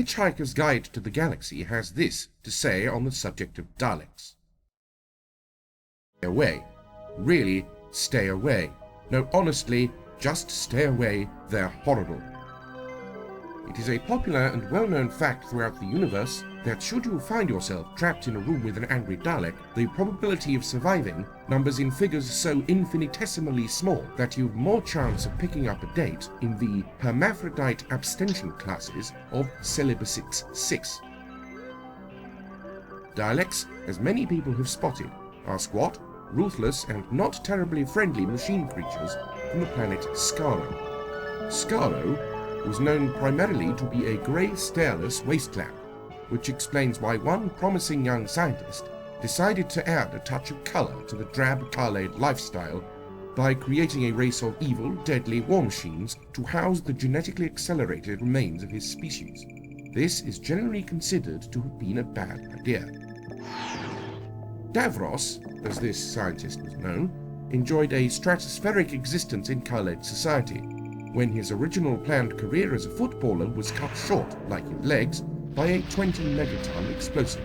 Hitchhiker's Guide to the Galaxy has this to say on the subject of Daleks. Stay away. Really, stay away. No, honestly, just stay away. They're horrible. It is a popular and well-known fact throughout the universe that should you find yourself trapped in a room with an angry Dalek, the probability of surviving numbers in figures so infinitesimally small that you've more chance of picking up a date in the hermaphrodite abstention classes of Celibacy 6. Daleks, as many people have spotted, are squat, ruthless and not terribly friendly machine creatures from the planet Skaro. Skaro was known primarily to be a grey, stareless wasteland, which explains why one promising young scientist decided to add a touch of colour to the drab Khaled lifestyle by creating a race of evil, deadly war machines to house the genetically accelerated remains of his species. This is generally considered to have been a bad idea. Davros, as this scientist was known, enjoyed a stratospheric existence in Khaled society, when his original planned career as a footballer was cut short, like his legs, by a 20-megaton explosive.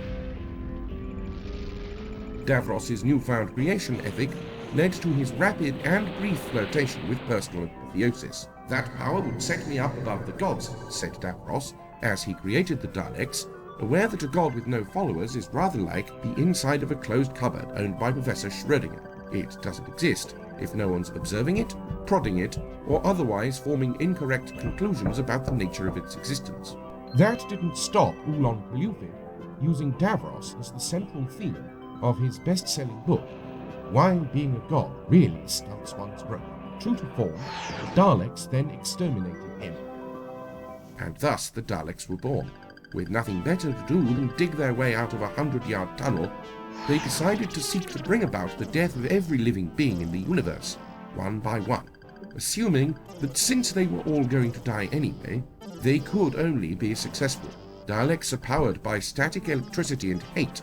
Davros's newfound creation ethic led to his rapid and brief flirtation with personal apotheosis. That power would set me up above the gods, said Davros, as he created the Daleks, aware that a god with no followers is rather like the inside of a closed cupboard owned by Professor Schrödinger. It doesn't exist if no one's observing it, prodding it, or otherwise forming incorrect conclusions about the nature of its existence. That didn't stop Ulan Prelupin using Davros as the central theme of his best-selling book, Why Being a God Really Stunts One's Growth. True to form, the Daleks then exterminated him. And thus the Daleks were born. With nothing better to do than dig their way out of a 100-yard tunnel, they decided to seek to bring about the death of every living being in the universe, one by one, assuming that since they were all going to die anyway, they could only be successful. Daleks are powered by static electricity and hate,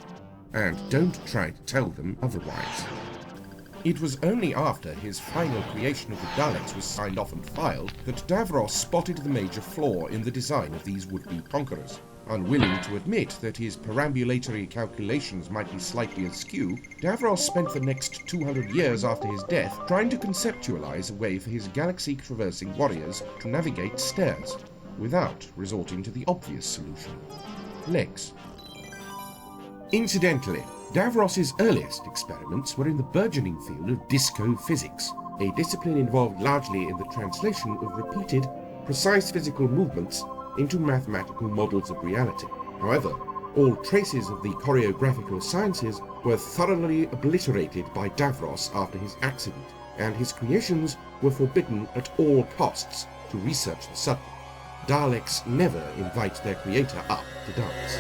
and don't try to tell them otherwise. It was only after his final creation of the Daleks was signed off and filed that Davros spotted the major flaw in the design of these would-be conquerors. Unwilling to admit that his perambulatory calculations might be slightly askew, Davros spent the next 200 years after his death trying to conceptualize a way for his galaxy-traversing warriors to navigate stairs, without resorting to the obvious solution: legs. Incidentally, Davros's earliest experiments were in the burgeoning field of disco physics, a discipline involved largely in the translation of repeated, precise physical movements into mathematical models of reality. However, all traces of the choreographical sciences were thoroughly obliterated by Davros after his accident, and his creations were forbidden at all costs to research the subject. Daleks never invite their creator up to dance.